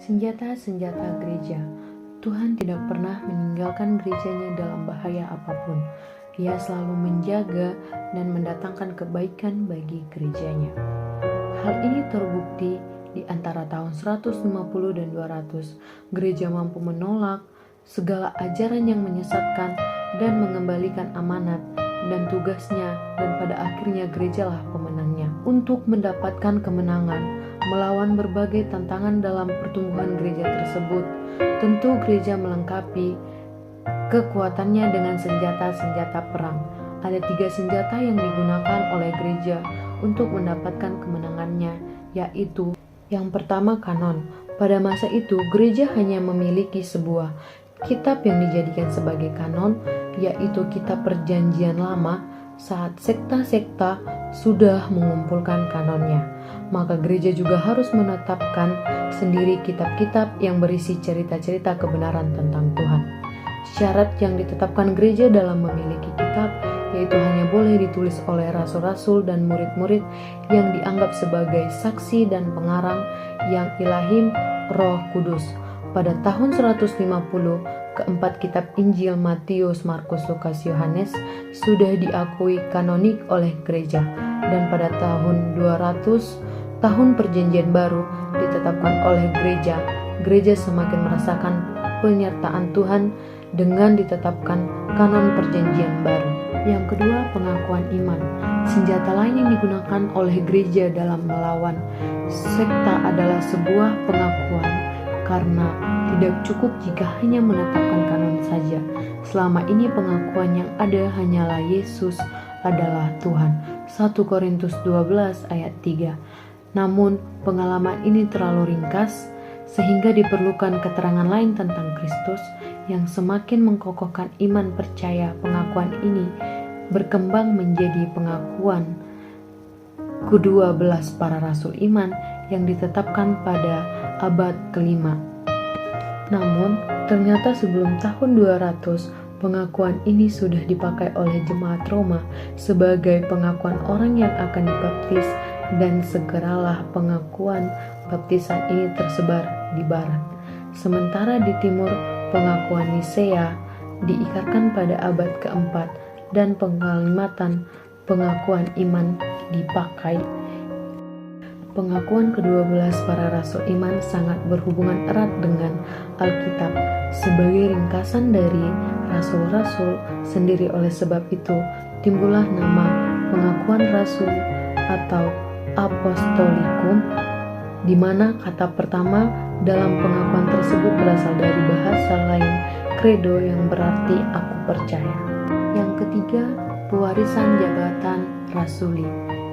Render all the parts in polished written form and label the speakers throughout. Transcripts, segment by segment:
Speaker 1: Senjata-senjata gereja. Tuhan tidak pernah meninggalkan gerejanya dalam bahaya apapun. Ia selalu menjaga dan mendatangkan kebaikan bagi gerejanya. Hal ini terbukti di antara tahun 150 dan 200. Gereja mampu menolak segala ajaran yang menyesatkan dan mengembalikan amanat dan tugasnya, dan pada akhirnya gerejalah pemenangnya. Untuk mendapatkan kemenangan melawan berbagai tantangan dalam pertumbuhan gereja tersebut, tentu gereja melengkapi kekuatannya dengan senjata-senjata perang. Ada 3 senjata yang digunakan oleh gereja untuk mendapatkan kemenangannya, yaitu yang pertama, kanon. Pada masa itu, gereja hanya memiliki sebuah kitab yang dijadikan sebagai kanon, yaitu kitab Perjanjian Lama. Saat sekta-sekta sudah mengumpulkan kanonnya, maka gereja juga harus menetapkan sendiri kitab-kitab yang berisi cerita-cerita kebenaran tentang Tuhan. Syarat yang ditetapkan gereja dalam memiliki kitab yaitu hanya boleh ditulis oleh rasul-rasul dan murid-murid yang dianggap sebagai saksi dan pengarang yang ilahim Roh Kudus. Pada tahun 150, keempat kitab Injil Matius, Markus, Lukas, Yohanes sudah diakui kanonik oleh gereja, dan pada tahun 200, tahun Perjanjian Baru ditetapkan oleh gereja. Gereja semakin merasakan penyertaan Tuhan dengan ditetapkan kanon Perjanjian Baru. Yang kedua, pengakuan iman. Senjata lain yang digunakan oleh gereja dalam melawan sekta adalah sebuah pengakuan, karena tidak cukup jika hanya menetapkan kanon saja. Selama ini pengakuan yang ada hanyalah Yesus adalah Tuhan. 1 Korintus 12 ayat 3. Namun pengalaman ini terlalu ringkas sehingga diperlukan keterangan lain tentang Kristus yang semakin mengkokohkan iman percaya. Pengakuan ini berkembang menjadi pengakuan ke-12 para rasul iman yang ditetapkan pada abad ke-5. Namun, ternyata sebelum tahun 200, pengakuan ini sudah dipakai oleh jemaat Roma sebagai pengakuan orang yang akan dibaptis, dan segeralah pengakuan baptisan ini tersebar di barat. Sementara di timur, pengakuan Nisea diikrarkan pada abad ke-4 dan pengalimatan pengakuan iman dipakai. Pengakuan ke-12 para rasul iman sangat berhubungan erat dengan Alkitab sebagai ringkasan dari rasul-rasul sendiri. Oleh sebab itu, timbullah nama pengakuan rasul atau apostolikum, di mana kata pertama dalam pengakuan tersebut berasal dari bahasa lain, credo, yang berarti aku percaya. Yang ketiga, pewarisan jabatan rasuli.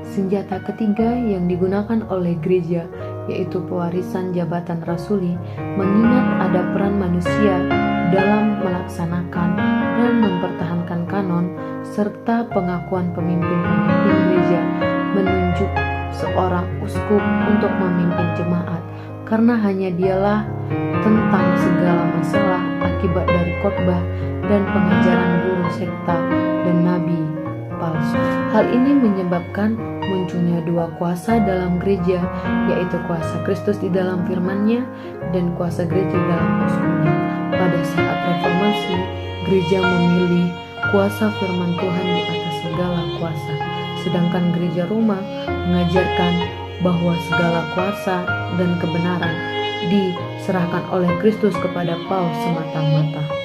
Speaker 1: Senjata ketiga yang digunakan oleh gereja yaitu pewarisan jabatan rasuli, mengingat ada peran manusia dalam melaksanakan dan mempertahankan kanon, serta pengakuan pemimpin-pemimpin gereja menunjuk seorang uskup untuk memimpin jemaat, karena hanya dialah tentang segala masalah akibat dari khotbah dan pengajaran guru sekta dan nabi palsu. Hal ini menyebabkan munculnya 2 kuasa dalam gereja, yaitu kuasa Kristus di dalam firman-Nya dan kuasa gereja dalam uskupnya. Pada saat reformasi, gereja memilih kuasa firman Tuhan di atas segala kuasa, sedangkan gereja Roma mengajarkan bahwa segala kuasa dan kebenaran diserahkan oleh Kristus kepada Paus semata-mata.